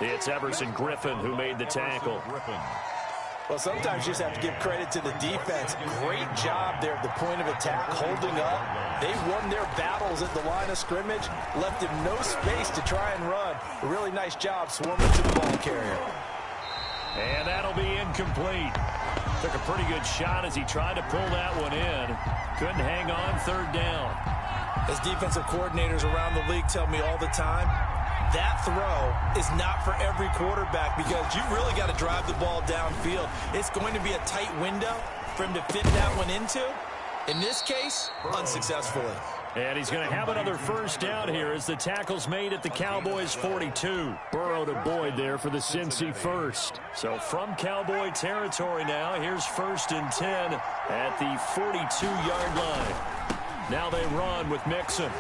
It's Everson Griffin who made the tackle. Well, sometimes you just have to give credit to the defense. Great job there at the point of attack, holding up. They won their battles at the line of scrimmage, left him no space to try and run. A really nice job swarming to the ball carrier. And that'll be incomplete. Took a pretty good shot as he tried to pull that one in. Couldn't hang on, third down. As defensive coordinators around the league tell me all the time, that throw is not for every quarterback because you really got to drive the ball downfield. It's going to be a tight window for him to fit that one into. In this case, unsuccessfully. And he's going to have another first down here as the tackle's made at the Cowboys' 42. Burrow to Boyd there for the Cincy first. So from Cowboy territory now, here's 1st and 10 at the 42-yard line. Now they run with Mixon.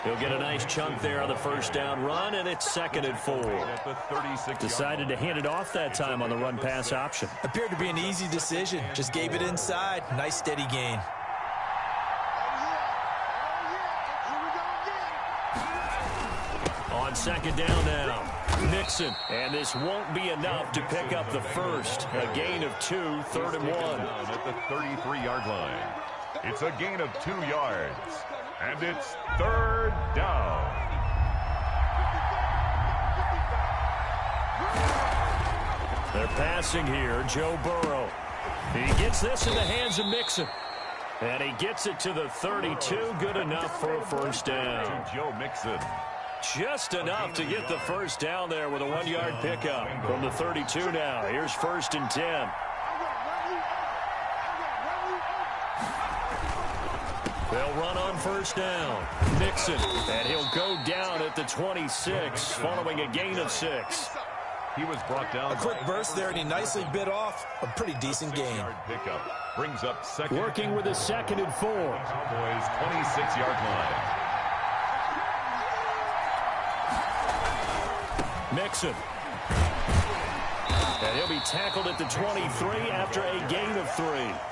He'll get a nice chunk there on the first down run, and it's 2nd and 4. Decided to hand it off that time on the run-pass option. Appeared to be an easy decision. Just gave it inside. Nice steady gain. On 2nd down now, Mixon. And this won't be enough to pick up the first. A gain of 2, 3rd and 1. At the 33-yard line. It's a gain of 2 yards. And it's 3rd down. They're passing here, Joe Burrow. He gets this in the hands of Mixon. And he gets it to the 32. Good enough for a first down. Joe Mixon. Just enough to get the first down there with a 1-yard pickup. From the 32 now, here's 1st and 10. They'll run on first down. Mixon, and he'll go down at the 26 following a gain of 6. He was brought down. A quick burst there, and he nicely bit off a pretty decent gain. Pickup brings up 2nd. Working with a 2nd and 4. Cowboys 26-yard line. Mixon. And he'll be tackled at the 23 after a gain of 3.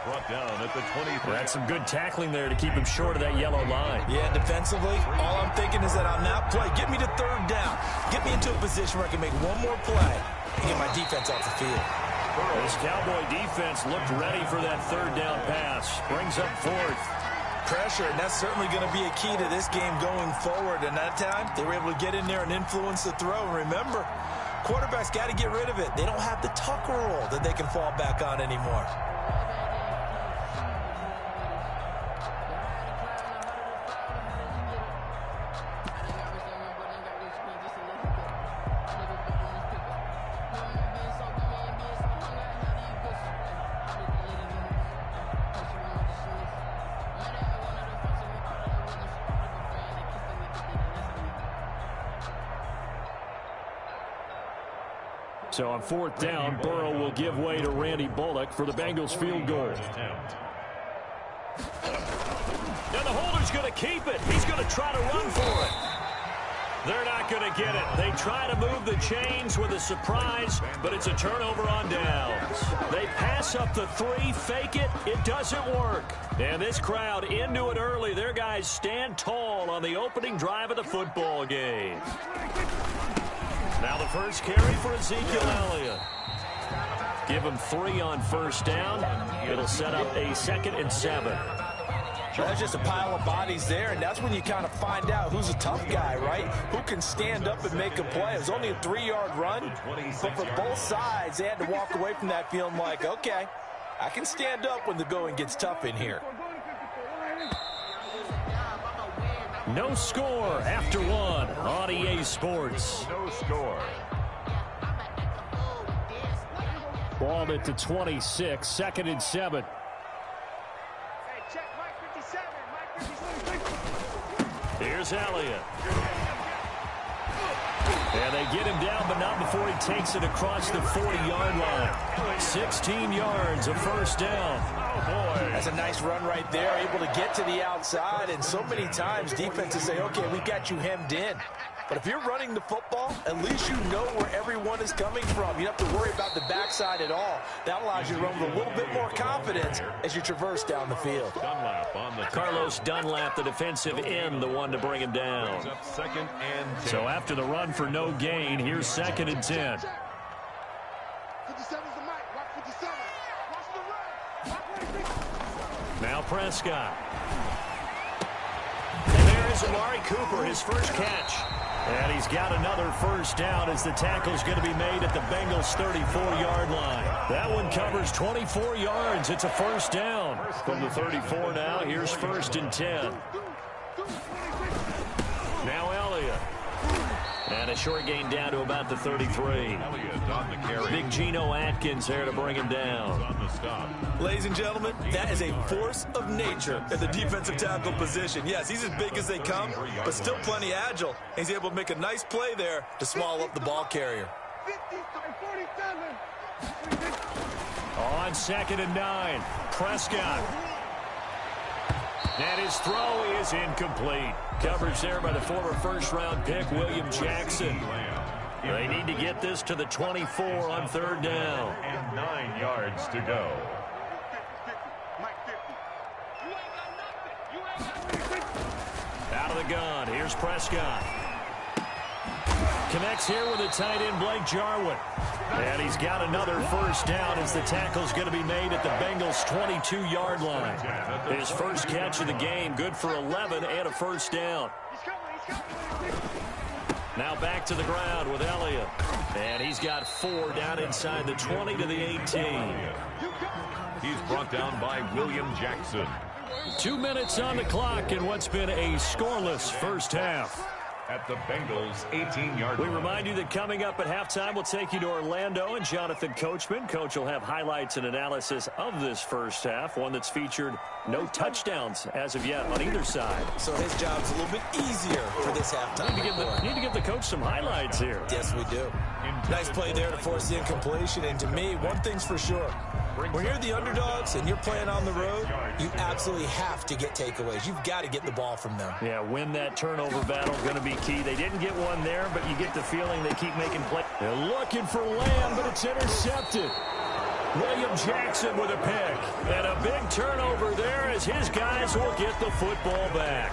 Brought down at the 23. That's some good tackling there to keep him short of that yellow line. Yeah, defensively, all I'm thinking is that on that play, get me to 3rd down. Get me into a position where I can make one more play and get my defense off the field. This Cowboy defense looked ready for that 3rd down pass. Brings up 4th. Pressure, and that's certainly going to be a key to this game going forward. And that time, they were able to get in there and influence the throw. And remember, quarterbacks got to get rid of it. They don't have the Tucker rule that they can fall back on anymore. So on 4th down, Burrow will give way to Randy Bullock for the Bengals field goal. Now the holder's going to keep it. He's going to try to run for it. They're not going to get it. They try to move the chains with a surprise, but it's a turnover on downs. They pass up the 3, fake it. It doesn't work. And this crowd into it early. Their guys stand tall on the opening drive of the football game. Now the first carry for Ezekiel Elliott. Give him 3 on first down. It'll set up a 2nd and 7. There's just a pile of bodies there, and that's when you kind of find out who's a tough guy, right? Who can stand up and make a play. It was only a 3-yard run, but for both sides, they had to walk away from that feeling like, okay, I can stand up when the going gets tough in here. No score after 1 on EA Sports. No score. Ball at the 26, 2nd and 7. Here's Elliott. And they get him down, but not before he takes it across the 40-yard line. 16 yards, a first down. Oh, boy. That's a nice run right there, able to get to the outside. And so many times defenses say, okay, we got you hemmed in. But if you're running the football, at least you know where everyone is coming from. You don't have to worry about the backside at all. That allows you to run with a little bit more confidence as you traverse down the field. Carlos Dunlap, the defensive end, the one to bring him down. Second and 10. So after the run for no gain, here's 2nd and 10. Now Prescott. And there is Amari Cooper, his first catch. And he's got another first down as the tackle's going to be made at the Bengals' 34-yard line. That one covers 24 yards. It's a first down. From the 34 now, here's 1st and 10. Now Elliott. And a short gain down to about the 33. Big Geno Atkins there to bring him down. Ladies and gentlemen, that is a force of nature at the defensive tackle position. Yes, he's as big as they come, but still plenty agile. He's able to make a nice play there to swallow up the ball carrier. On 2nd and 9, Prescott. And his throw is incomplete. Coverage there by the former first-round pick, William Jackson. They need to get this to the 24 on 3rd down. And 9 yards to go. Out of the gun, here's Prescott. Connects here with the tight end, Blake Jarwin. And he's got another first down as the tackle's going to be made at the Bengals' 22-yard line. His first catch of the game, good for 11 and a first down. Now back to the ground with Elliott. And he's got 4 down inside the 20 to the 18. He's brought down by William Jackson. 2 minutes on the clock in what's been a scoreless first half. At the Bengals' 18-yard line. We remind you that coming up at halftime, we'll take you to Orlando and Jonathan Coachman. Coach will have highlights and analysis of this first half, one that's featured no touchdowns as of yet on either side. So his job's a little bit easier for this halftime. Need to give the coach some highlights here. Yes, we do. Nice play there to force the incompletion. And to me, one thing's for sure. When you're the underdogs and you're playing on the road, you absolutely have to get takeaways. You've got to get the ball from them. Yeah, win that turnover battle, going to be key. They didn't get one there, but you get the feeling they keep making plays. They're looking for Lamb, but it's intercepted. William Jackson with a pick. And a big turnover there as his guys will get the football back.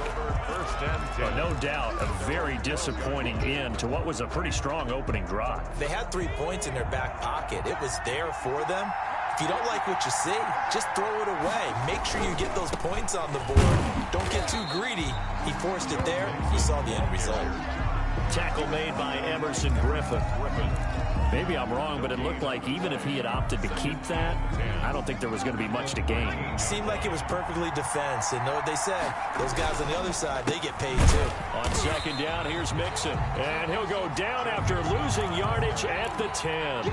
Well, no doubt a very disappointing end to what was a pretty strong opening drive. They had 3 points in their back pocket. It was there for them. If you don't like what you see, just throw it away. Make sure you get those points on the board. Don't get too greedy. He forced it there. You saw the end result. Tackle made by Emerson Griffin. Maybe I'm wrong, but it looked like even if he had opted to keep that, I don't think there was going to be much to gain. Seemed like it was perfectly defense. And know what they said? Those guys on the other side, they get paid too. On 2nd down, here's Mixon. And he'll go down after losing yardage at the 10.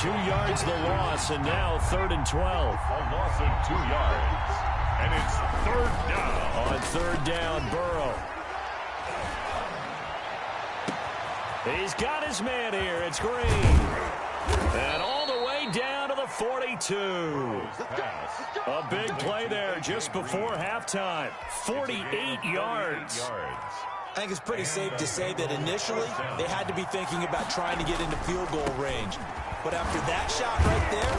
2 yards the loss, and now 3rd and 12. A loss of 2 yards. And it's 3rd down. On 3rd down, Burrow. He's got his man here. It's Green. And all the way down to the 42. A big play there just before halftime. 48 yards. I think it's pretty safe to say that initially they had to be thinking about trying to get into field goal range. But after that shot right there,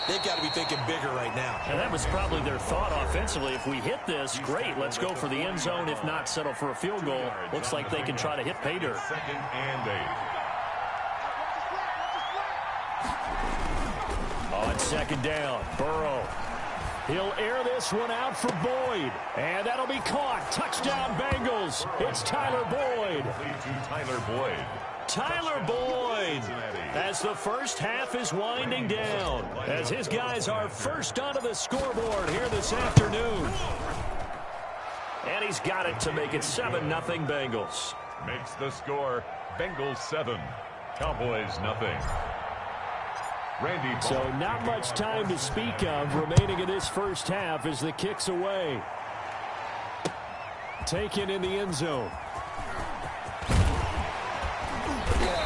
they've got to be thinking bigger right now. And that was probably their thought offensively. If we hit this, great. Let's go for the end zone. If not, settle for a field goal. Looks like they can try to hit pay dirt. 2nd and 8. On 2nd down, Burrow. He'll air this one out for Boyd. And that'll be caught. Touchdown, Bengals. It's Tyler Boyd. Tyler Boyd. Tyler Boyd, as the first half is winding down, as his guys are first onto the scoreboard here this afternoon. And he's got it to make it 7-0 Bengals. Makes the score Bengals 7, Cowboys 0. Randy. So not much time to speak of remaining in this first half as the kick's away. Taken in the end zone.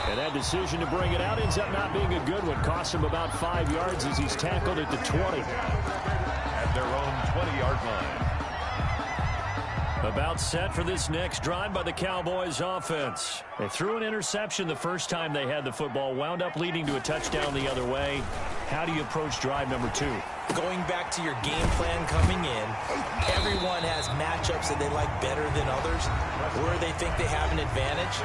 And that decision to bring it out ends up not being a good one. Costs him about 5 yards as he's tackled at the 20. At their own 20-yard line. About set for this next drive by the Cowboys offense. They threw an interception the first time they had the football, wound up leading to a touchdown the other way. How do you approach drive number 2? Going back to your game plan coming in, everyone has matchups that they like better than others. Where they think they have an advantage,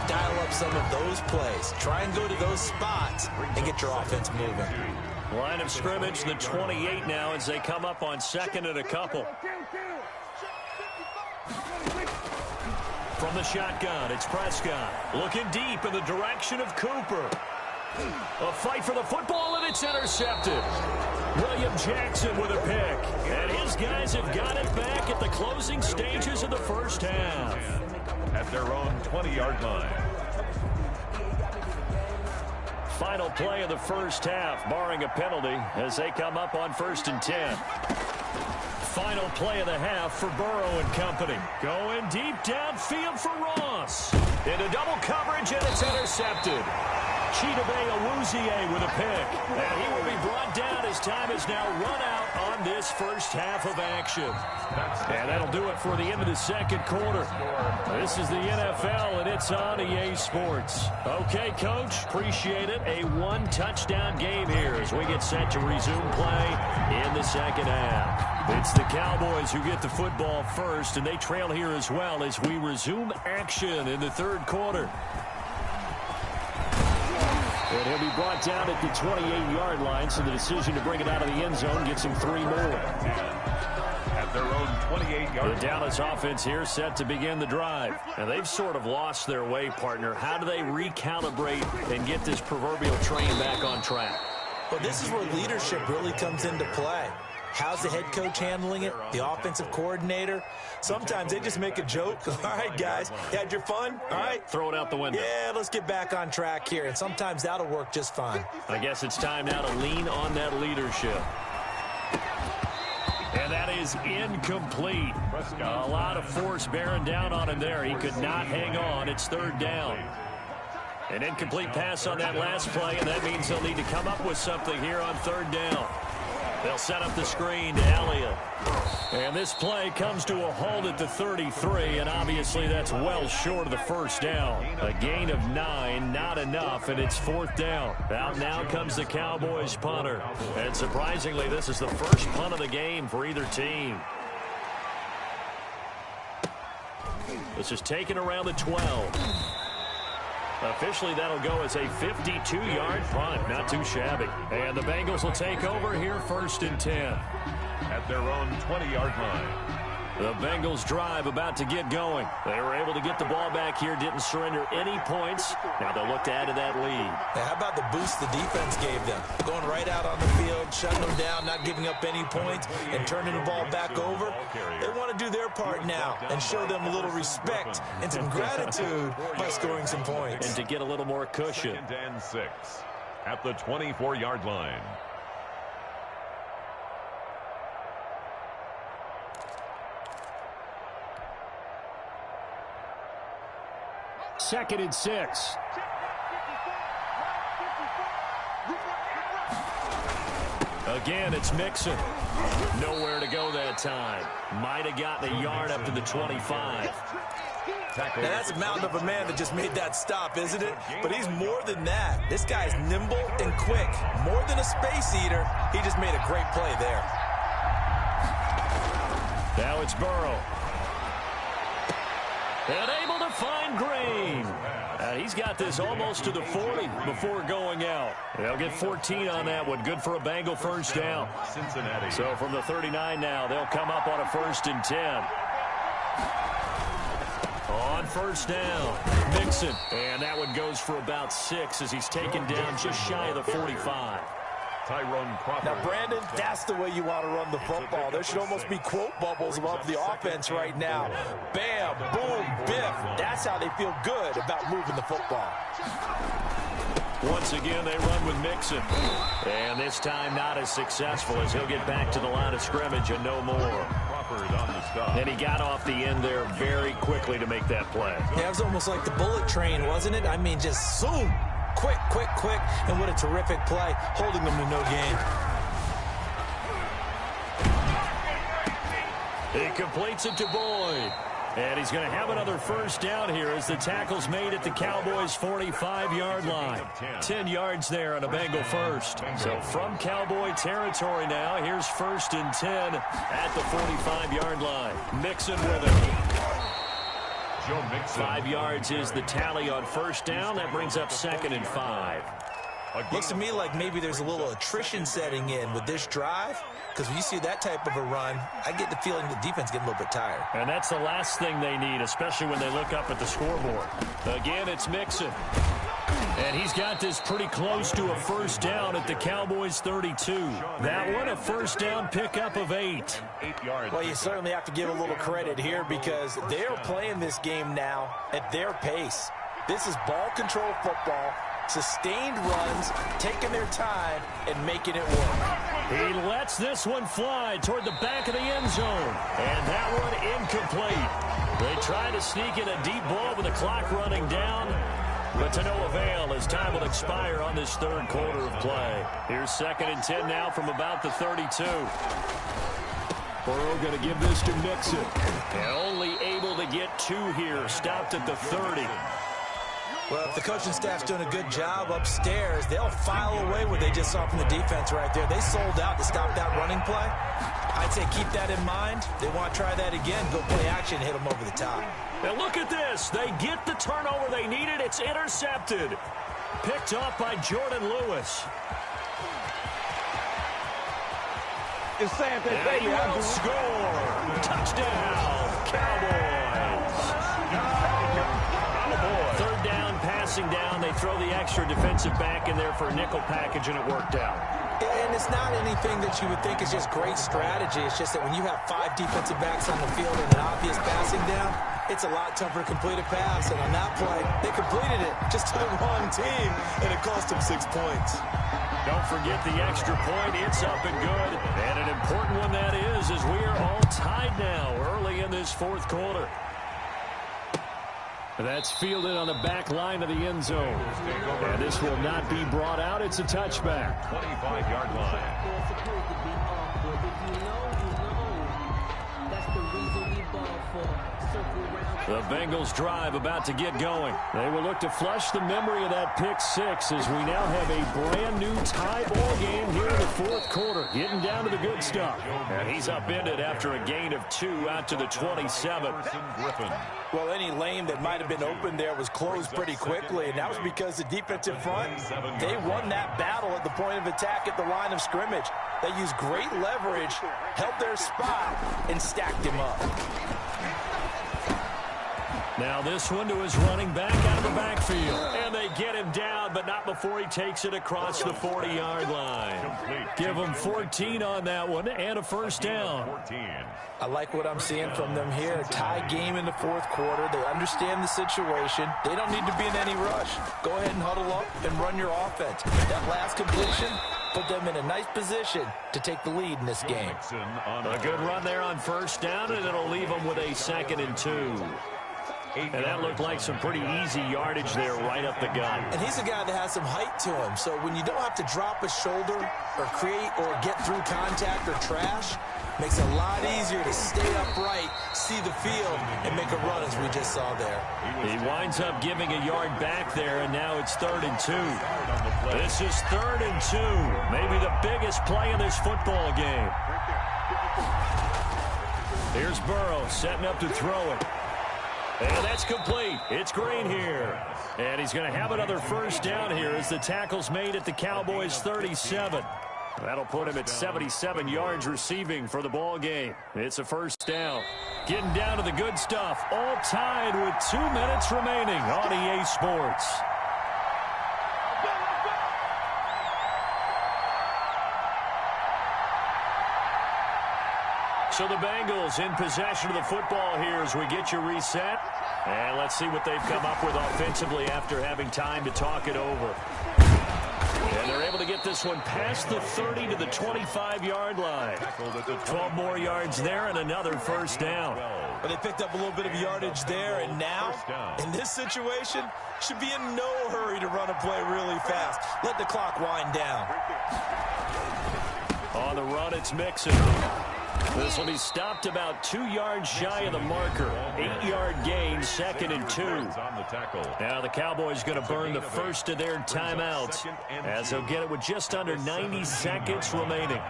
dial up some of those plays. Try and go to those spots and get your offense moving. Line of scrimmage, the 28 now as they come up on second and a couple. From the shotgun, it's Prescott. Looking deep in the direction of Cooper. A fight for the football, and it's intercepted. William Jackson with a pick. And his guys have got it back at the closing stages of the first half. At their own 20-yard line. Final play of the first half, barring a penalty, as they come up on 1st and 10. Final play of the half for Burrow and company. Going deep downfield for Ross. Into double coverage, and it's intercepted. Chidobe Awuzie with a pick. And he will be brought down as time is now run out on this first half of action. And that'll do it for the end of the second quarter. This is the NFL, and it's on EA Sports. Okay, Coach, appreciate it. A one-touchdown game here as we get set to resume play in the second half. It's the Cowboys who get the football first, and they trail here as well as we resume action in the third quarter. And he'll be brought down at the 28-yard line, so the decision to bring it out of the end zone gets him 3 more. At their own 28-yard. The Dallas offense here set to begin the drive. And they've sort of lost their way, partner. How do they recalibrate and get this proverbial train back on track? Well, this is where leadership really comes into play. How's the head coach handling it? The offensive coordinator? Sometimes they just make a joke. All right, guys, you had your fun? All right. Throw it out the window. Yeah, let's get back on track here. And sometimes that'll work just fine. I guess it's time now to lean on that leadership. And that is incomplete. A lot of force bearing down on him there. He could not hang on. It's 3rd down. An incomplete pass on that last play, and that means they'll need to come up with something here on 3rd down. They'll set up the screen to Elliott. And this play comes to a halt at the 33, and obviously that's well short of the first down. A gain of 9, not enough, and it's 4th down. Out now comes the Cowboys punter. And surprisingly, this is the first punt of the game for either team. This is taken around the 12. Officially, that'll go as a 52-yard punt. Not too shabby. And the Bengals will take over here 1st and 10. At their own 20-yard line. The Bengals drive about to get going. They were able to get the ball back here, didn't surrender any points. Now they'll look to add to that lead. Now, how about the boost the defense gave them? Going right out on the field, shutting them down, not giving up any points, and turning the ball back over. They want to do their part now and show them a little respect and some gratitude by scoring some points. And to get a little more cushion. 2nd and 6 at the 24-yard line. Second and 6. Again, it's Mixon. Nowhere to go that time. Might have gotten a yard up to the 25. Now, that's a mountain of a man that just made that stop, isn't it? But he's more than that. This guy's nimble and quick. More than a space eater. He just made a great play there. Now it's Burrow. And able to find Green. He's got this almost to the 40 before going out. They'll get 14 on that one. Good for a Bengal first down. Cincinnati. So from the 39 now, they'll come up on a 1st and 10. On 1st down, Mixon. And that one goes for about 6 as he's taken down just shy of the 45. Now, Brandon, that's the way you want to run the football. There should almost be quote bubbles above the offense right now. Bam, boom, biff. That's how they feel good about moving the football. Once again, they run with Mixon. And this time not as successful as he'll get back to the line of scrimmage and no more. And he got off the end there very quickly to make that play. Yeah, it was almost like the bullet train, wasn't it? I mean, just zoom. Quick, quick, quick, and what a terrific play, holding them to no gain. He completes it to Boyd. And he's going to have another first down here as the tackle's made at the Cowboys' 45-yard line. 10 yards there on a Bengal first. So from Cowboy territory now, here's 1st and 10 at the 45-yard line. Mixon with it. 5 yards is the tally on first down. That brings up 2nd and 5. Looks to me like maybe there's a little attrition setting in with this drive, because when you see that type of a run, I get the feeling the defense getting a little bit tired. And that's the last thing they need, especially when they look up at the scoreboard. Again, it's Mixon. And he's got this pretty close to a first down at the Cowboys' 32. That one, a first down pickup of 8. Well, you certainly have to give a little credit here because they're playing this game now at their pace. This is ball control football. Sustained runs, taking their time, and making it work. He lets this one fly toward the back of the end zone. And that one incomplete. They try to sneak in a deep ball with the clock running down, but to no avail as time will expire on this 3rd quarter of play. Here's 2nd and 10 now from about the 32. Burrow going to give this to Mixon. And only able to get 2 here, stopped at the 30. Well, if the coaching staff's doing a good job upstairs, they'll file away what they just saw from the defense right there. They sold out to stop that running play. I'd say keep that in mind. They want to try that again. Go play action, hit them over the top. Now look at this. They get the turnover they needed. It's intercepted. Picked up by Jordan Lewis. It's Santa, baby. He will score. Touchdown, Cowboys. Third down, passing down. They throw the extra defensive back in there for a nickel package, and it worked out. And it's not anything that you would think is just great strategy. It's just that when you have 5 defensive backs on the field and an obvious passing down, it's a lot tougher to complete a pass. And on that play, they completed it just to the wrong team, and it cost them 6 points. Don't forget the extra point. It's up and good. And an important one that is, as we are all tied now early in this 4th quarter. That's fielded on the back line of the end zone. And this will not be brought out. It's a touchback. 25-yard line. The Bengals drive about to get going. They will look to flush the memory of that pick 6 as we now have a brand new tie ball game here in the 4th quarter. Getting down to the good stuff. And he's upended after a gain of 2 out to the 27. Well, any lane that might have been open there was closed pretty quickly, and that was because the defensive front, they won that battle at the point of attack at the line of scrimmage. They used great leverage, held their spot, and stacked him up. Now this one to his running back out of the backfield. And they get him down, but not before he takes it across the 40-yard line. Give him 14 on that one and a first down. I like what I'm seeing from them here. Tie game in the 4th quarter. They understand the situation. They don't need to be in any rush. Go ahead and huddle up and run your offense. That last completion put them in a nice position to take the lead in this game. A good run there on first down, and it'll leave them with a 2nd and 2. And that looked like some pretty easy yardage there right up the gut. And he's a guy that has some height to him. So when you don't have to drop a shoulder or create or get through contact or trash, makes it a lot easier to stay upright, see the field, and make a run as we just saw there. He winds up giving a yard back there, and now it's 3rd and 2. This is 3rd and 2. Maybe the biggest play in this football game. Here's Burrow setting up to throw it. And that's complete. It's Green here. And he's going to have another first down here as the tackle's made at the Cowboys' 37. That'll put him at 77 yards receiving for the ball game. It's a first down. Getting down to the good stuff. All tied with 2 minutes remaining on EA Sports. So the Bengals in possession of the football here as we get you reset. And let's see what they've come up with offensively after having time to talk it over. And they're able to get this one past the 30 to the 25-yard line. 12 more yards there and another first down. But they picked up a little bit of yardage there, and now, in this situation, should be in no hurry to run a play really fast. Let the clock wind down. On the run, it's Mixon. This will be stopped about 2 yards shy of the marker. 8-yard gain, 2nd and 2. Now the Cowboys going to burn the first of their timeouts as they'll get it with just under 90 seconds remaining.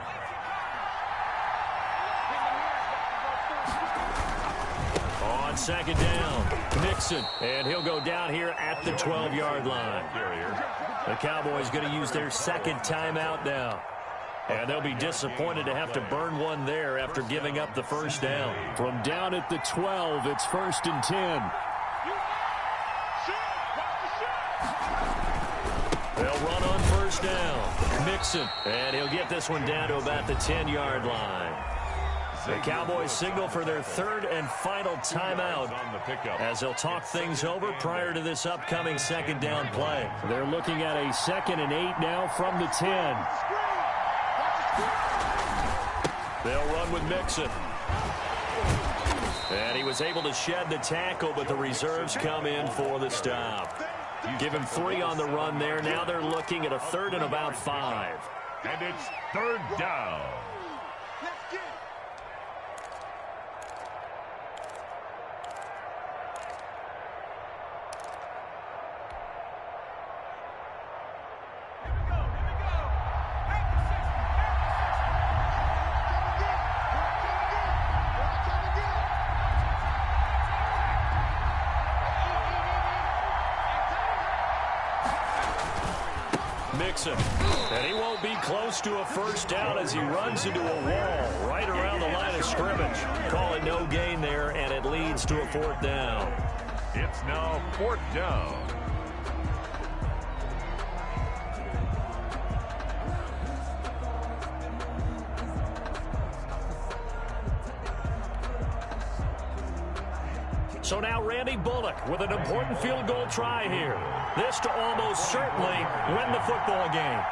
On 2nd down, Mixon, and he'll go down here at the 12-yard line. The Cowboys going to use their 2nd timeout now. And they'll be disappointed to have to burn one there after giving up the first down. From down at the 12, it's 1st and 10. They'll run on 1st down. Mixon, and he'll get this one down to about the 10-yard line. The Cowboys signal for their 3rd and final timeout as they'll talk things over prior to this upcoming 2nd down play. They're looking at a 2nd and 8 now from the 10. They'll run with Mixon. And he was able to shed the tackle, but the reserves come in for the stop. Give him 3 on the run there. Now they're looking at a 3rd and about 5. And it's 3rd down. Mixon, and he won't be close to a first down as he runs into a wall right around the line of scrimmage. Call it no gain there, and it leads to a 4th down. It's now 4th down. So now Randy Bullock with an important field goal try here. This to almost certainly win the football game.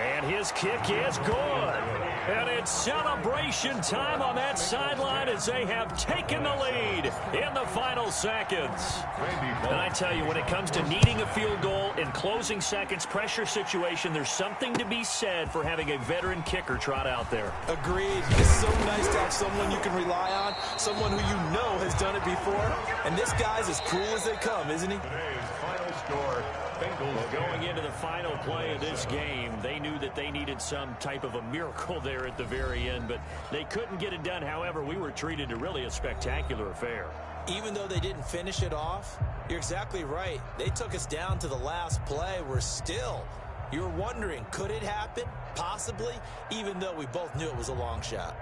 And his kick is good. And it's celebration time on that sideline as they have taken the lead in the final seconds. And I tell you, when it comes to needing a field goal in closing seconds, pressure situation, there's something to be said for having a veteran kicker trot out there. Agreed. It's so nice to have someone you can rely on, someone who you know has done it before. And this guy's as cool as they come, isn't he? Today's final score. Well, going into the final play of this game, they knew that they needed some type of a miracle there at the very end, but they couldn't get it done. However, we were treated to really a spectacular affair. Even though they didn't finish it off, you're exactly right. They took us down to the last play. You're wondering, could it happen? Possibly, even though we both knew it was a long shot.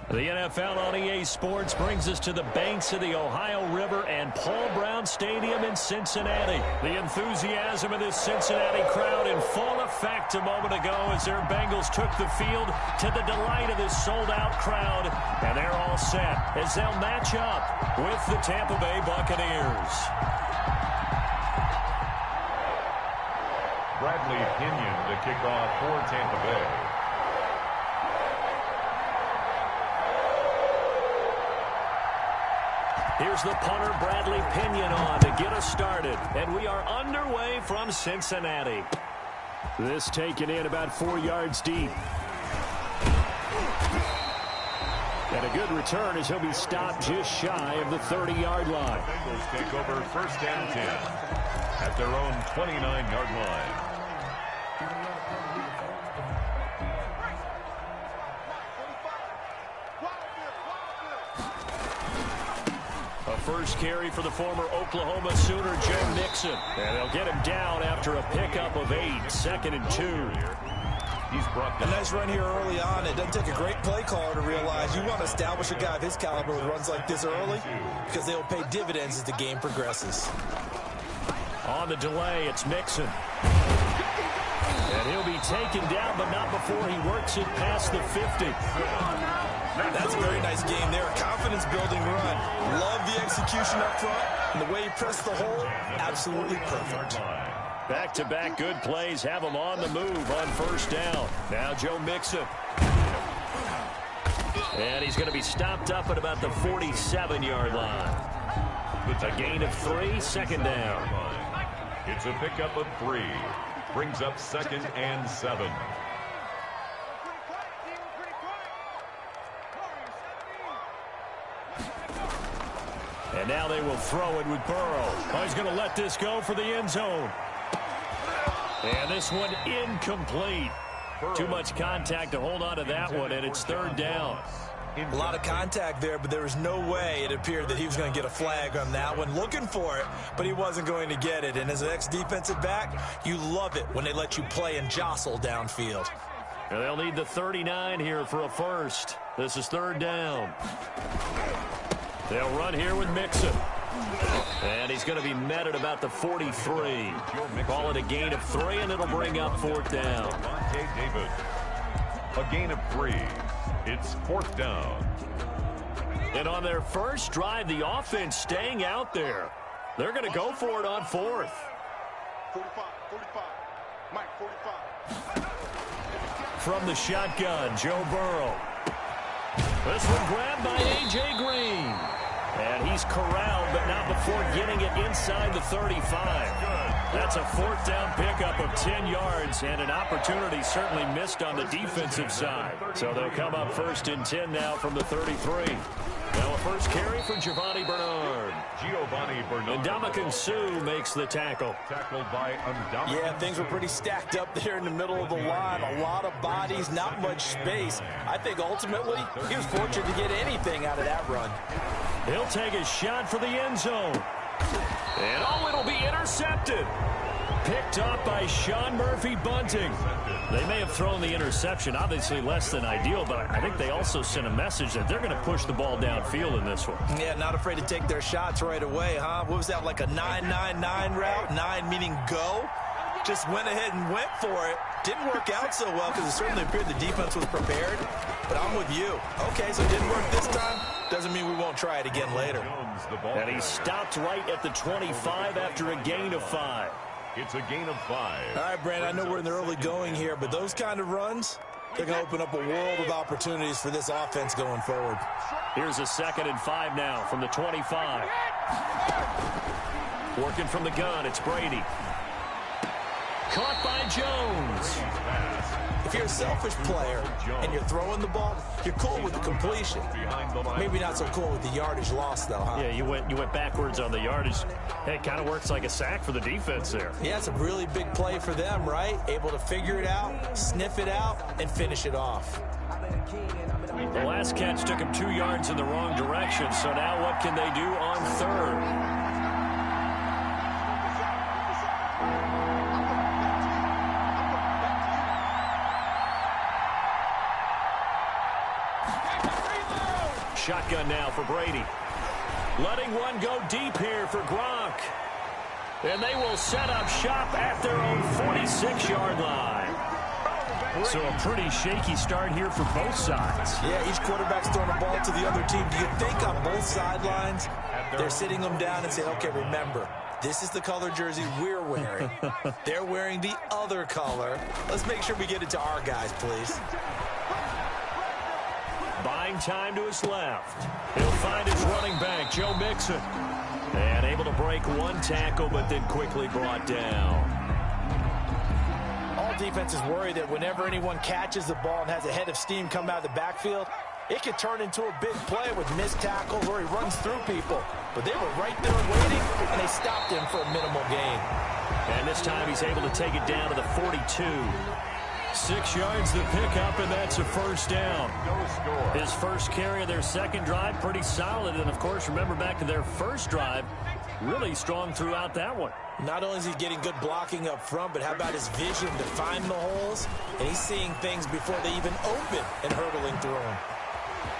The NFL on EA Sports brings us to the banks of the Ohio River and Paul Brown Stadium in Cincinnati. The enthusiasm of this Cincinnati crowd in full effect a moment ago as their Bengals took the field to the delight of this sold-out crowd. And they're all set as they'll match up with the Tampa Bay Buccaneers. Bradley Pinion to kick off for Tampa Bay. Here's the punter, Bradley Pinion, on to get us started. And we are underway from Cincinnati. This taken in about 4 yards deep. And a good return as he'll be stopped just shy of the 30-yard line. Bengals take over 1st and 10 at their own 29-yard line. First carry for the former Oklahoma Sooner, Joe Mixon. And they'll get him down after a pickup of 8, 2nd and 2. He's brought down. A nice run here early on. It doesn't take a great play caller to realize you want to establish a guy of his caliber with runs like this early because they'll pay dividends as the game progresses. On the delay, it's Mixon. And he'll be taken down, but not before he works it past the 50. That's a very nice game there. Confidence-building run. Love the execution up front. And the way he pressed the hole, absolutely perfect. Back-to-back good plays have him on the move on 1st down. Now Joe Mixon. And he's going to be stopped up at about the 47-yard line. A gain of 3, 2nd down. It's a pickup of 3. Brings up 2nd and 7. And now they will throw it with Burrow. Oh, he's going to let this go for the end zone. And this one incomplete. Too much contact to hold on to that one, and it's 3rd down. A lot of contact there, but there was no way it appeared that he was going to get a flag on that one. Looking for it, but he wasn't going to get it. And as an ex-defensive back, you love it when they let you play and jostle downfield. And they'll need the 39 here for a first. This is 3rd down. They'll run here with Mixon. And he's going to be met at about the 43. Call it a gain of 3, and it'll bring up 4th down. David. A gain of 3. It's 4th down. And on their first drive, the offense staying out there. They're going to go for it on 4th. 45. Mike, 45. From the shotgun, Joe Burrow. This one grabbed by A.J. Green. And he's corralled, but not before getting it inside the 35. That's a 4th down pickup of 10 yards, and an opportunity certainly missed on the defensive side. So they'll come up 1st and 10 now from the 33. Now a first carry for Giovanni Bernard. And Ndamukong Suh makes the tackle. Tackled by Ndamukong. Yeah, things were pretty stacked up there in the middle of the line. A lot of bodies, not much space. I think ultimately he was fortunate to get anything out of that run. He'll take a shot for the end zone. And oh, it'll be intercepted. Picked up by Sean Murphy-Bunting. They may have thrown the interception, obviously less than ideal, but I think they also sent a message that they're going to push the ball downfield in this one. Yeah, not afraid to take their shots right away, huh? What was that, like a 9-9-9 route? 9 meaning go? Just went ahead and went for it. Didn't work out so well because it certainly appeared the defense was prepared. But I'm with you. Okay, so it didn't work this time. Doesn't mean we won't try it again later. And he stopped right at the 25 after a gain of 5. It's a gain of 5. All right, Brandon, I know we're in the early going here, but those kind of runs, they're going to open up a world of opportunities for this offense going forward. Here's a 2nd and 5 now from the 25. Working from the gun, it's Brady. Caught by Jones. If you're a selfish player and you're throwing the ball, you're cool with the completion. Maybe not so cool with the yardage loss, though, huh? Yeah, you went backwards on the yardage. Hey, it kind of works like a sack for the defense there. Yeah, it's a really big play for them, right? Able to figure it out, sniff it out, and finish it off. The last catch took him 2 yards in the wrong direction, so now what can they do on 3rd? shotgun now for Brady. Letting one go deep here for Gronk. And they will set up shop at their own 46-yard line. So a pretty shaky start here for both sides. Yeah, each quarterback's throwing the ball to the other team. Do you think on both sidelines they're sitting them down and saying, okay, remember, this is the color jersey we're wearing. They're wearing the other color. Let's make sure we get it to our guys, please. Buying time to his left. He'll find his running back, Joe Mixon. And able to break one tackle, but then quickly brought down. All defenses worry that whenever anyone catches the ball and has a head of steam come out of the backfield, it could turn into a big play with missed tackles or he runs through people. But they were right there waiting, and they stopped him for a minimal gain. And this time he's able to take it down to the 42. 6 yards to pick up, and that's a first down. His first carry of their second drive, pretty solid. And, of course, remember back to their first drive, really strong throughout that one. Not only is he getting good blocking up front, but how about his vision to find the holes? And he's seeing things before they even open and hurtling through them.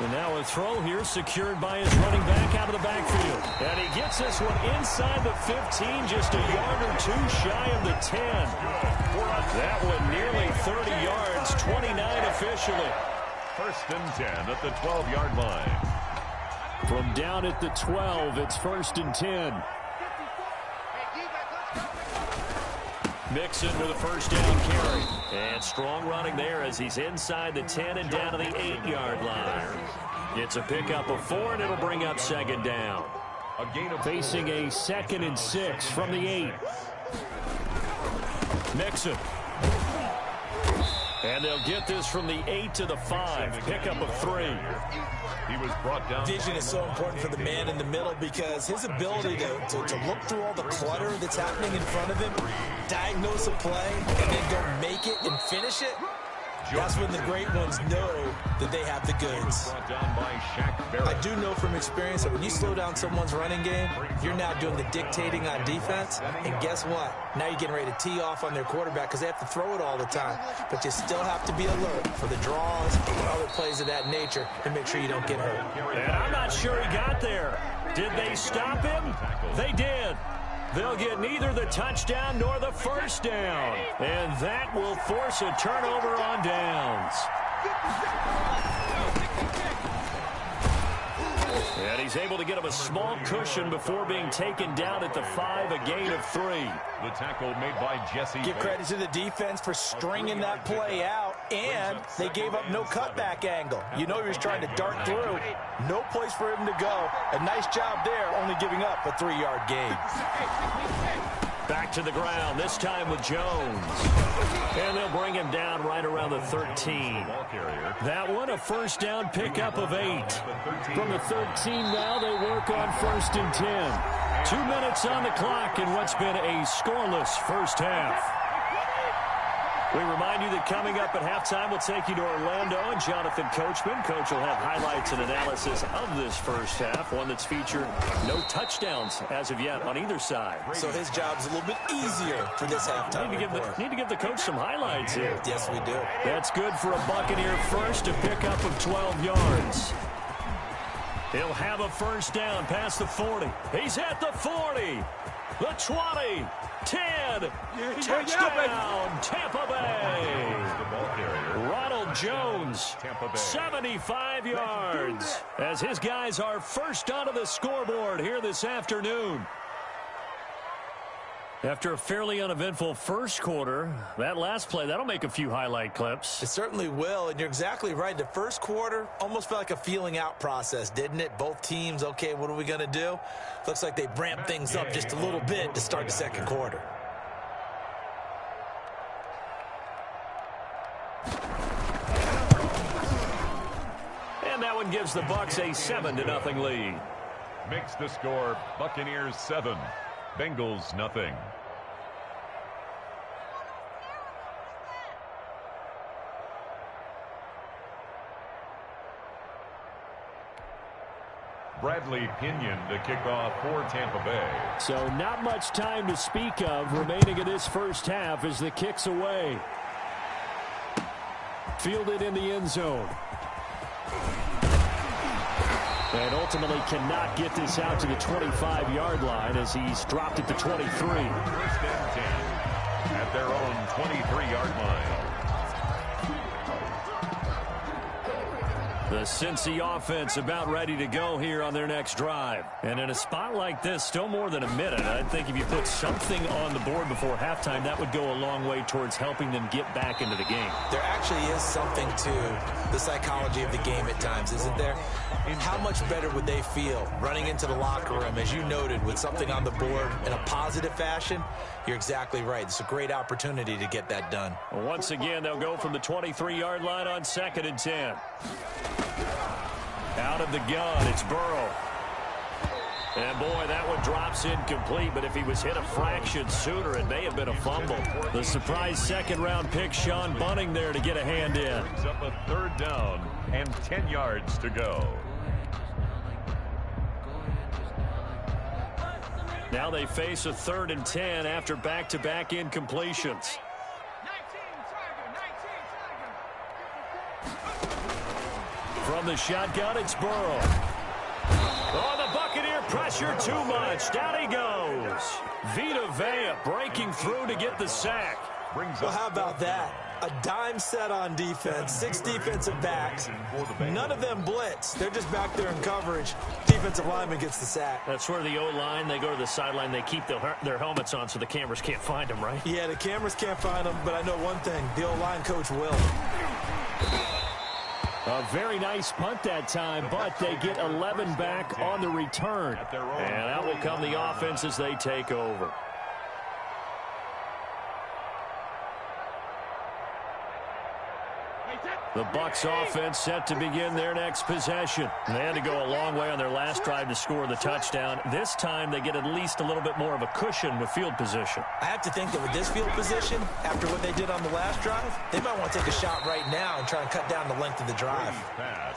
And now a throw here secured by his running back out of the backfield. And he gets this one inside the 15, just a yard or two shy of the 10. That one nearly 30 yards, 29 officially. First and 10 at the 12-yard line. From down at the 12, it's first and 10. Mixon with a first down carry. And strong running there as he's inside the 10 and down to the 8-yard line. It's a pickup of 4, and it'll bring up second down. A gain of Facing a 2nd and 6 from the 8. Mixon. And they'll get this from the 8 to the 5. Pickup of 3. He was brought down. Vision is so important for the man in the middle because his ability to look through all the clutter that's happening in front of him, diagnose a play, and then go make it and finish it, that's when the great ones know that they have the goods. I do know from experience that when you slow down someone's running game, you're now doing the dictating on defense. And guess what? Now you're getting ready to tee off on their quarterback because they have to throw it all the time. But you still have to be alert for the draws and other plays of that nature to make sure you don't get hurt. And I'm not sure he got there. Did they stop him? They did. They'll get neither the touchdown nor the first down. And that will force a turnover on downs. And he's able to get him a small cushion before being taken down at the 5, a gain of 3. The tackle made by Jesse. Give credit to the defense for stringing that play out, and they gave up no cutback angle. You know he was trying to dart through. No place for him to go. A nice job there, only giving up a 3-yard gain. Back to the ground, this time with Jones. And they'll bring him down right around the 13. That one, a first down pickup of 8. From the 13 now, they work on first and 10. 2 minutes on the clock in what's been a scoreless first half. We remind you that coming up at halftime, we'll take you to Orlando and Jonathan Coachman. Coach will have highlights and analysis of this first half, one that's featured no touchdowns as of yet on either side. So his job's a little bit easier for this halftime. Need to give the coach some highlights here. Yes, we do. That's good for a Buccaneer first, a pickup of 12 yards. He'll have a first down past the 40. He's at the 40, the 20, 10, touchdown, Tampa Bay. Ronald Jones, 75 yards, as his guys are first onto the scoreboard here this afternoon. After a fairly uneventful first quarter, that last play, that'll make a few highlight clips. It certainly will, and you're exactly right. The first quarter almost felt like a feeling out process, didn't it? Both teams, okay, what are we going to do? Looks like they ramped things up just a little bit to start the second quarter. And that one gives the Bucs a 7-0 lead. Makes the score Buccaneers 7, Bengals nothing. Bradley Pinion to kick off for Tampa Bay. So not much time to speak of remaining in this first half as the kick's away. Fielded in the end zone. And ultimately cannot get this out to the 25-yard line as he's dropped at the 23. First and 10 at their own 23-yard line. The Cincy offense about ready to go here on their next drive. And in a spot like this, still more than a minute, I think if you put something on the board before halftime, that would go a long way towards helping them get back into the game. There actually is something to the psychology of the game at times, isn't there? How much better would they feel running into the locker room, as you noted, with something on the board in a positive fashion? You're exactly right. It's a great opportunity to get that done. Once again, they'll go from the 23-yard line on 2nd and 10. Out of the gun, it's Burrow. And boy, that one drops incomplete, but if he was hit a fraction sooner, it may have been a fumble. The surprise second-round pick, Sean Bunting, there to get a hand in. Brings up a 3rd down and 10 yards to go. Now they face a 3rd and 10 after back-to-back incompletions. From the shotgun, it's Burrow. Oh, the Buccaneer pressure too much. Down he goes. Vita Vea breaking through to get the sack. Well, how about that? A dime set on defense, 6 defensive backs. None of them blitz. They're just back there in coverage. Defensive lineman gets the sack. That's where the O-line, they go to the sideline, they keep their helmets on so the cameras can't find them, right? Yeah, the cameras can't find them, but I know one thing. The O-line coach will. A very nice punt that time, but they get 11 back on the return. And out will come the offense as they take over. The Bucs offense set to begin their next possession. They had to go a long way on their last drive to score the touchdown. This time they get at least a little bit more of a cushion with field position. I have to think that with this field position, after what they did on the last drive, they might want to take a shot right now and try and cut down the length of the drive.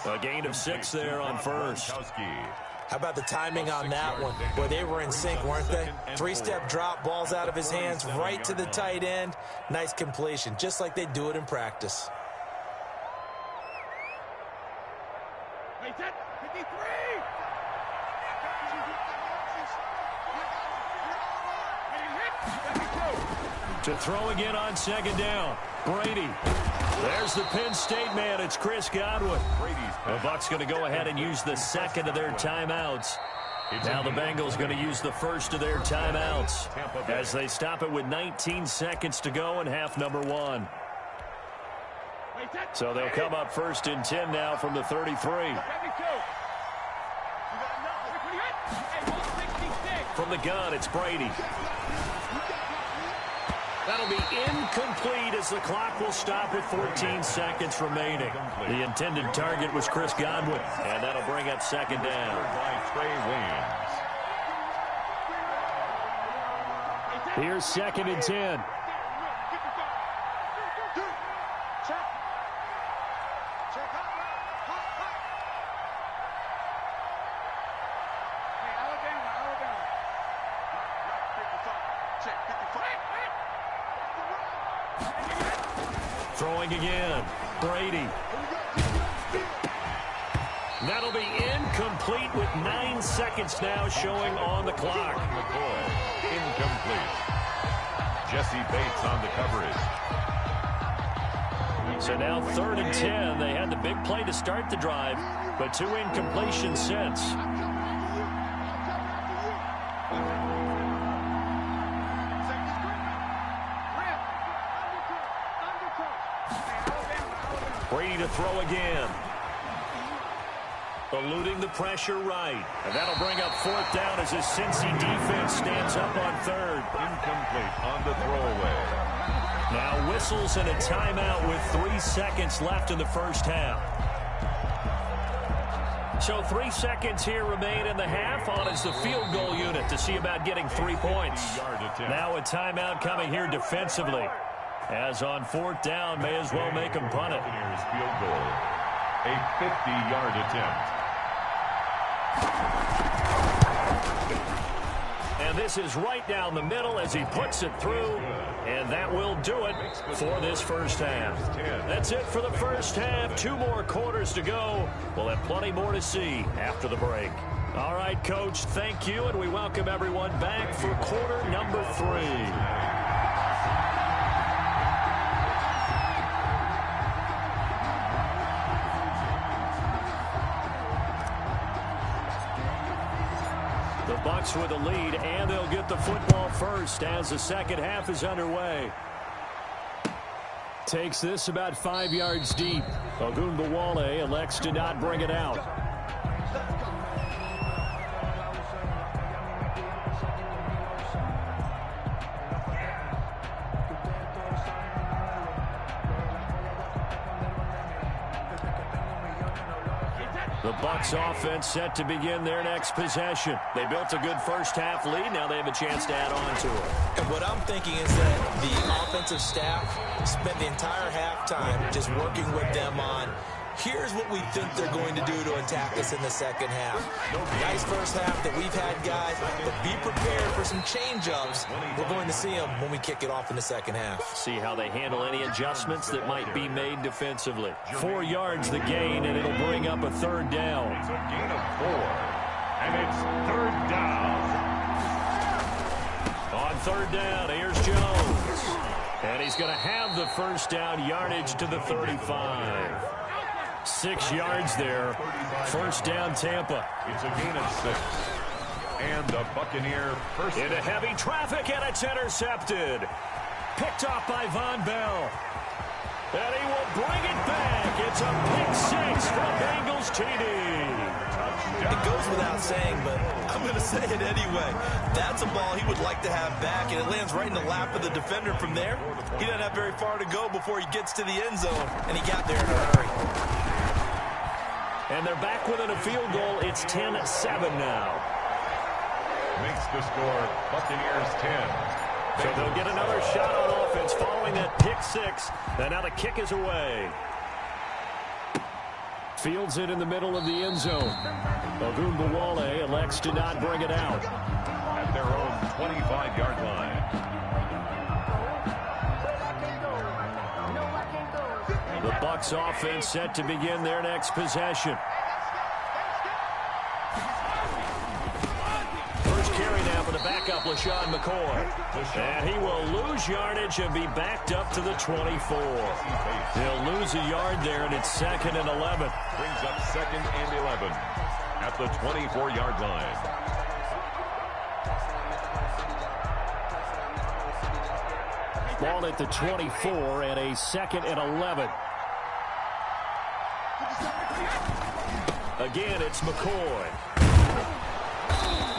A gain of 6 there on first. How about the timing on that one? Boy, they were in sync, weren't they? 3-step drop, balls out of his hands, right to the tight end. Nice completion, just like they do it in practice. To throw again on 2nd down. Brady. There's the Penn State man. It's Chris Godwin. The Bucs going to go ahead and use the 2nd of their timeouts. Now the Bengals going to use the 1st of their timeouts as they stop it with 19 seconds to go in half number 1. So they'll come up 1st and 10 now from the 33. From the gun, it's Brady. That'll be incomplete as the clock will stop with 14 seconds remaining. The intended target was Chris Godwin, and that'll bring up 2nd down. Here's 2nd and 10. Throwing again. Brady. That'll be incomplete with 9 seconds now showing on the clock. Incomplete. Jesse Bates on the coverage. So now 3rd and 10. They had the big play to start the drive, but 2 incompletions since. Brady to throw again. Eluding the pressure right. And that'll bring up 4th down as his Cincy defense stands up on 3rd. Incomplete on the throwaway. Now whistles and a timeout with 3 seconds left in the first half. So 3 seconds here remain in the half on as the field goal unit to see about getting 3 points. Now a timeout coming here defensively. As on 4th down, may as well make them punt it. Field goal. A 50-yard attempt. And this is right down the middle as he puts it through. And that will do it for this first half. That's it for the first half. 2 more quarters to go. We'll have plenty more to see after the break. All right, Coach, thank you, and we welcome everyone back for quarter number 3. The Bucs with the lead, and they'll get the football first as the second half is underway. Takes this about 5 yards deep. Ogunbowale elects to not bring it out. The Bucs offense set to begin their next possession. They built a good first half lead. Now they have a chance to add on to it. And what I'm thinking is that the offensive staff spent the entire halftime just working with them on, here's what we think they're going to do to attack us in the second half. Nice first half that we've had, guys, but be prepared for some change-ups. We're going to see them when we kick it off in the second half. See how they handle any adjustments that might be made defensively. 4 yards the gain, and it'll bring up a third down. It's a gain of 4, and it's third down. On third down, here's Jones. And he's going to have the first down yardage to the 35. 6 yards there. First down, Tampa. It's a gain of 6. And the Buccaneer first. Into heavy traffic, and it's intercepted. Picked off by Von Bell. And he will bring it back. It's a pick 6 from Bengals TD. It goes without saying, but I'm going to say it anyway. That's a ball he would like to have back, and it lands right in the lap of the defender from there. He doesn't have very far to go before he gets to the end zone, and he got there in a hurry. And they're back within a field goal. It's 10-7 now. Makes the score Buccaneers 10. So they'll get another shot on offense following that pick 6. And now the kick is away. Fields it in the middle of the end zone. Ogunbowale elects to not bring it out. At their own 25-yard line. The Bucs offense set to begin their next possession. First carry now for the backup, LaShawn McCoy. And he will lose yardage and be backed up to the 24. He'll lose a yard there, and it's 2nd and 11. Brings up 2nd and 11 at the 24-yard line. Ball at the 24 and a 2nd and 11. Again, it's McCoy.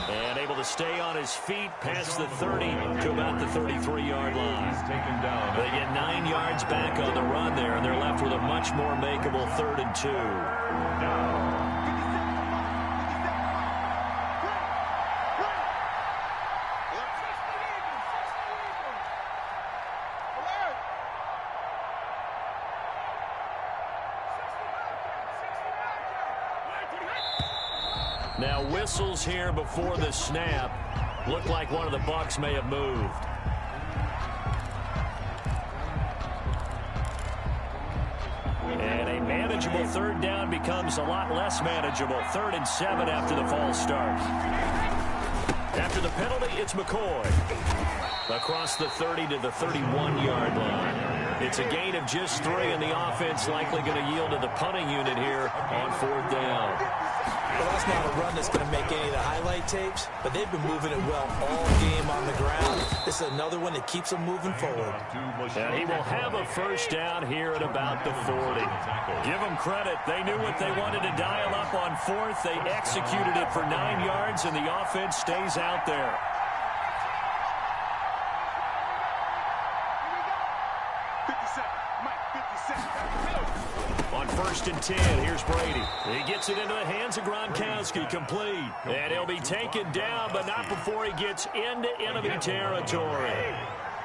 And able to stay on his feet past the 30 to about the 33-yard line. He's taken down. They get 9 yards back on the run there, and they're left with a much more makeable 3rd and 2. Now. Now whistles here before the snap. Looked like one of the Bucs may have moved. And a manageable 3rd down becomes a lot less manageable. 3rd and 7 after the false start. After the penalty, it's McCoy. Across the 30 to the 31-yard line. It's a gain of just 3, and the offense likely going to yield to the punting unit here on 4th down. Well, that's not a run that's going to make any of the highlight tapes, but they've been moving it well all game on the ground. This is another one that keeps them moving forward. And he will have a first down here at about the 40. Give them credit. They knew what they wanted to dial up on 4th. They executed it for 9 yards, and the offense stays out there. On 1st and 10, here's Brady. He gets it into the hands of Gronkowski, complete. And he'll be taken down, but not before he gets into enemy territory.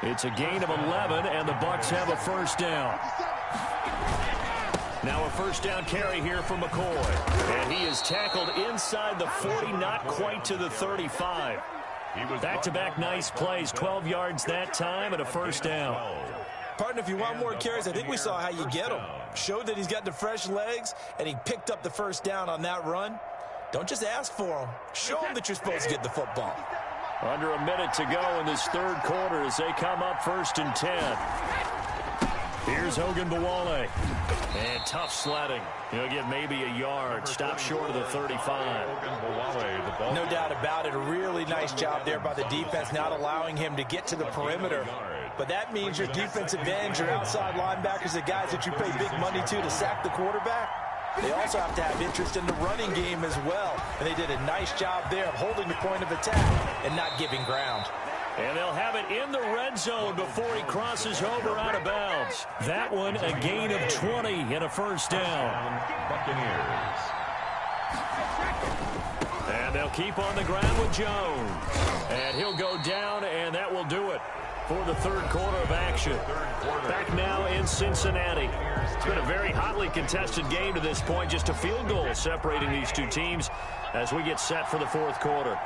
It's a gain of 11, and the Bucs have a first down. Now a first down carry here for McCoy. And he is tackled inside the 40, not quite to the 35. Back-to-back nice plays, 12 yards that time and a first down. Partner, if you want more carries, I think we saw how you get them. Showed that he's got the fresh legs, and he picked up the first down on that run. Don't just ask for them. Show them that you're supposed to get the football. Under a minute to go in this third quarter as they come up 1st and 10. Here's Hogan Bawale. And tough sledding. He'll get maybe a yard. Stop short of the 35. No doubt about it. A really nice job there by the defense, not allowing him to get to the perimeter. But that means your defensive ends, your outside linebackers, the guys that you pay big money to sack the quarterback, they also have to have interest in the running game as well. And they did a nice job there of holding the point of attack and not giving ground. And they'll have it in the red zone before he crosses over out of bounds. That one, a gain of 20 and a first down. Buccaneers. And they'll keep on the ground with Jones. And he'll go down, and that will do it for the third quarter of action. Back now in Cincinnati. It's been a very hotly contested game to this point. Just a field goal separating these two teams as we get set for the fourth quarter.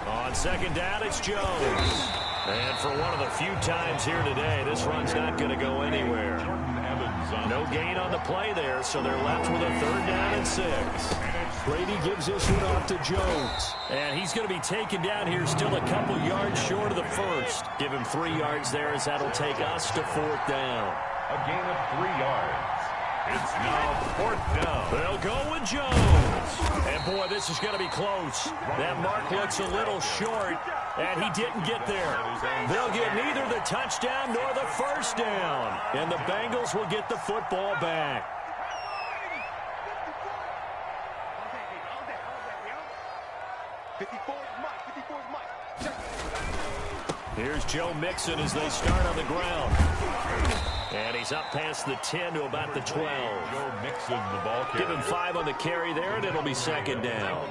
On second down, it's Jones. And for one of the few times here today, this run's not going to go anywhere. No gain on the play there, so they're left with a 3rd down and 6. Brady gives this one off to Jones. And he's going to be taken down here, still a couple yards short of the first. Give him 3 yards there as that'll take us to 4th down. A gain of 3 yards. It's now 4th down. They'll go with Jones. And boy, this is going to be close. That mark looks a little short, and he didn't get there. They'll get neither the touchdown nor the first down. And the Bengals will get the football back. Here's Joe Mixon as they start on the ground. And he's up past the 10 to about the 12. Joe Mixon, the ball carrier. Give him 5 on the carry there, and it'll be second down.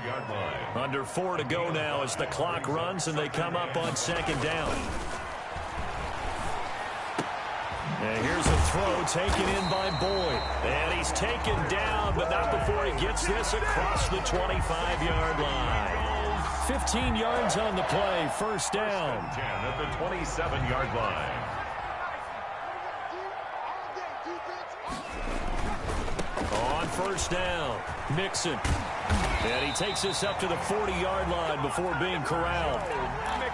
Under 4 to go now as the clock runs, and they come up on second down. And here's a throw taken in by Boyd. And he's taken down, but not before he gets this across the 25-yard line. 15 yards on the play, first down. 10 at the 27-yard line. On first down, Mixon. And he takes this up to the 40-yard line before being corralled.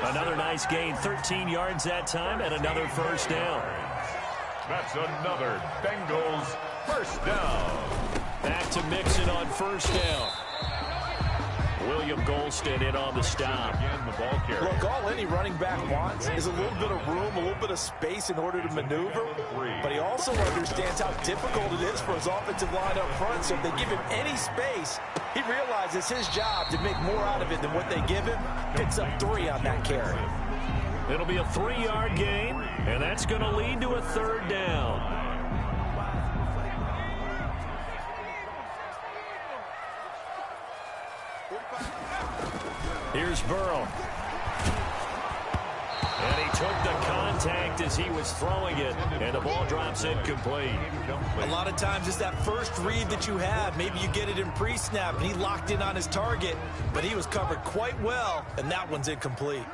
Another nice gain, 13 yards that time, and another first down. That's another Bengals first down. Back to Mixon on first down. William Golston in on the stop. Again, the ball carrier. Look, all any running back wants is a little bit of room, a little bit of space in order to maneuver. But he also understands how difficult it is for his offensive line up front. So if they give him any space, he realizes his job to make more out of it than what they give him. Picks up 3 on that carry. It'll be a 3-yard gain, and that's going to lead to a third down. Here's Burrow. And he took the contact as he was throwing it, and the ball drops incomplete. A lot of times it's that first read that you have. Maybe you get it in pre-snap, and he locked in on his target, but he was covered quite well, and that one's incomplete.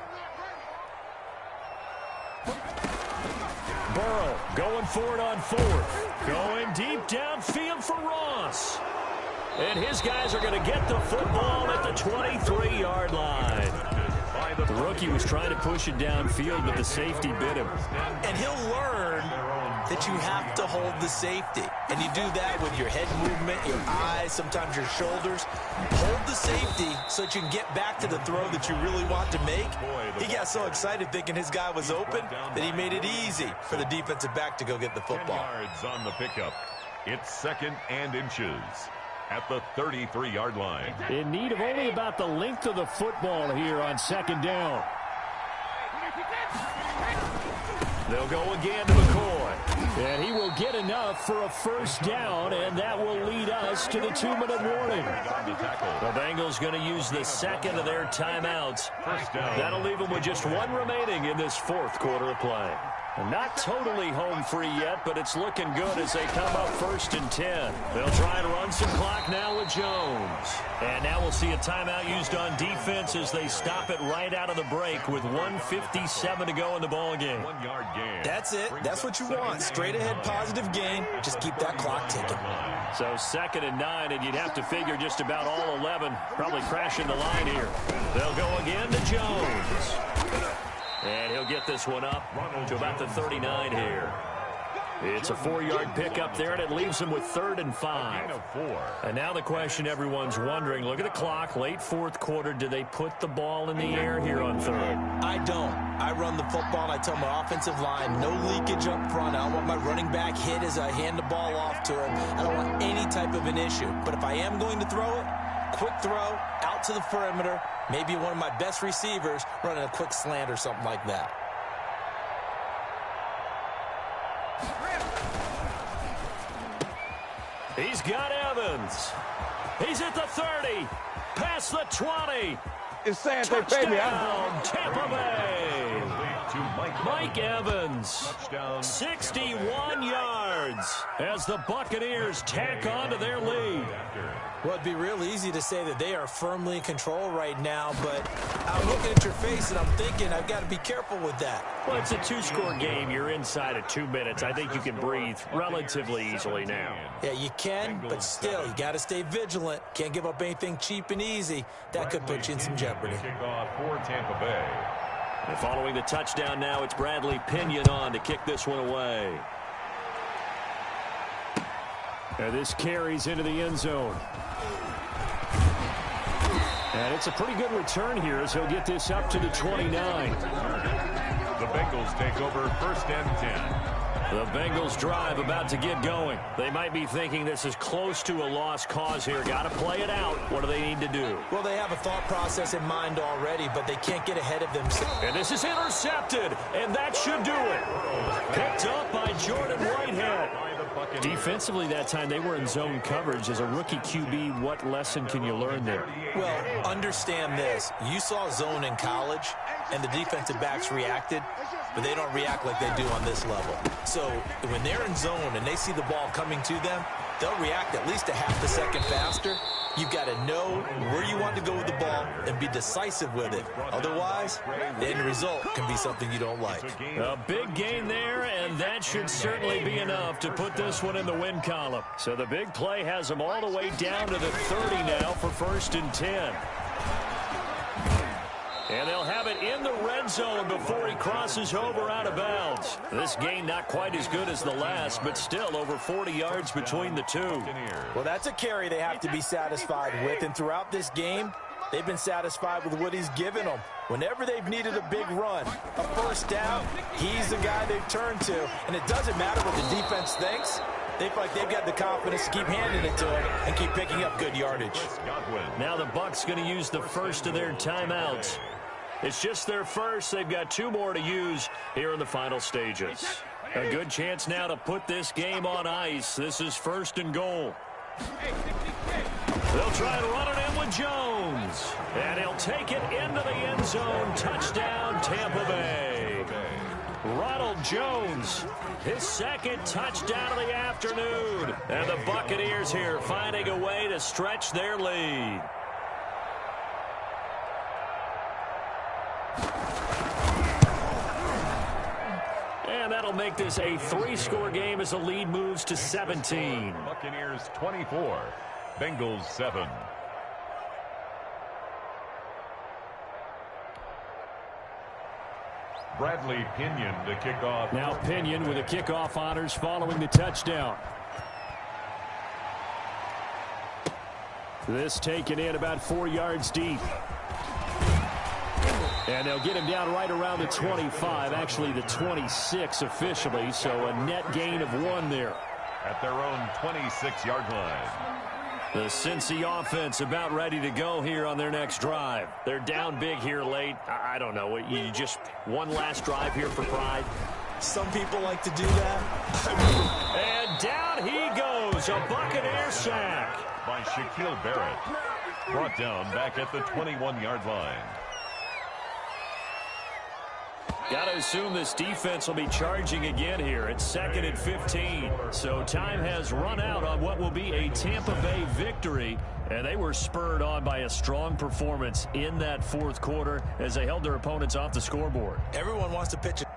Burrow going for it on 4th. Going deep downfield for Ross. And his guys are going to get the football at the 23-yard line. The rookie was trying to push it downfield, but the safety bit him. And he'll learn that you have to hold the safety. And you do that with your head movement, your eyes, sometimes your shoulders. Hold the safety so that you can get back to the throw that you really want to make. He got so excited thinking his guy was open that he made it easy for the defensive back to go get the football. 10 yards on the pickup. It's 2nd and inches at the 33-yard line. In need of only about the length of the football here on second down. They'll go again to McCoy. And he will get enough for a first down, and that will lead us to the 2-minute warning. The Bengals going to use the second of their timeouts. That'll leave them with just 1 remaining in this fourth quarter of play. Not totally home free yet, but it's looking good as they come up 1st and 10. They'll try and run some clock now with Jones. And now we'll see a timeout used on defense as they stop it right out of the break with 1:57 to go in the ball game. 1 yard gain. That's it. That's what you want. Straight ahead positive gain. Just keep that clock ticking. So 2nd and 9, and you'd have to figure just about all 11 probably crashing the line here. They'll go again to Jones. And he'll get this one up to about the 39 here. It's a 4-yard pickup there, and it leaves him with 3rd and 5. And now the question everyone's wondering, look at the clock, late 4th quarter, do they put the ball in the air here on 3rd? I don't. I run the football, and I tell my offensive line, no leakage up front. I don't want my running back hit as I hand the ball off to him. I don't want any type of an issue. But if I am going to throw it, quick throw, out to the perimeter, maybe one of my best receivers running a quick slant or something like that. He's got Evans. He's at the 30, past the 20. It's Sante, Touchdown, baby. Tampa Bay. Mike Evans, Touchdown. 61 yards as the Buccaneers tack on to their lead. Well, it'd be real easy to say that they are firmly in control right now, but I'm looking at your face and I'm thinking I've got to be careful with that. Well, it's a 2-score game. You're inside of 2 minutes. I think you can breathe relatively easily now. Yeah, you can, but still, you got to stay vigilant. Can't give up anything cheap and easy. That could put you in some jeopardy. Kickoff for Tampa Bay. And following the touchdown now, it's Bradley Pinion on to kick this one away. And this carries into the end zone. And it's a pretty good return here as he'll get this up to the 29. The Bengals take over 1st and 10. The Bengals drive about to get going. They might be thinking this is close to a lost cause here. Got to play it out. What do they need to do? Well, they have a thought process in mind already, but they can't get ahead of themselves. And this is intercepted, and that should do it. Picked up by Jordan Whitehead. Defensively that time, they were in zone coverage. As a rookie QB, what lesson can you learn there? Well, understand this. You saw zone in college, and the defensive backs reacted, but they don't react like they do on this level. So when they're in zone and they see the ball coming to them, they'll react at least a half a second faster. You've got to know where you want to go with the ball and be decisive with it. Otherwise, the end result can be something you don't like. A big gain there, and that should certainly be enough to put this one in the win column. So the big play has them all the way down to the 30 now for 1st and 10. And they'll have it in the red zone before he crosses over out of bounds. This gain not quite as good as the last, but still over 40 yards between the two. Well, that's a carry they have to be satisfied with, and throughout this game, they've been satisfied with what he's given them. Whenever they've needed a big run, a first down, he's the guy they've turned to. And it doesn't matter what the defense thinks. They feel like they've got the confidence to keep handing it to him and keep picking up good yardage. Now the Bucs going to use the first of their timeouts. It's just their first. They've got 2 more to use here in the final stages. A good chance now to put this game on ice. This is 1st and goal. They'll try to run it in with Jones. And he'll take it into the end zone. Touchdown, Tampa Bay. Ronald Jones, his 2nd touchdown of the afternoon. And the Buccaneers here finding a way to stretch their lead. And that'll make this a 3-score game as the lead moves to 17. Buccaneers 24, Bengals 7. Bradley Pinion to kick off. Now Pinion with the kickoff honors following the touchdown. This taken in about 4 yards deep. And they'll get him down right around the 25, actually the 26 officially, so a net gain of 1 there. At their own 26-yard line. The Cincy offense about ready to go here on their next drive. They're down big here late. I don't know. You just one last drive here for pride. Some people like to do that. And down he goes. A Buccaneer sack. By Shaquille Barrett. Brought down back at the 21-yard line. Got to assume this defense will be charging again here. It's 2nd and 15. So time has run out on what will be a Tampa Bay victory. And they were spurred on by a strong performance in that fourth quarter as they held their opponents off the scoreboard. Everyone wants to pitch it.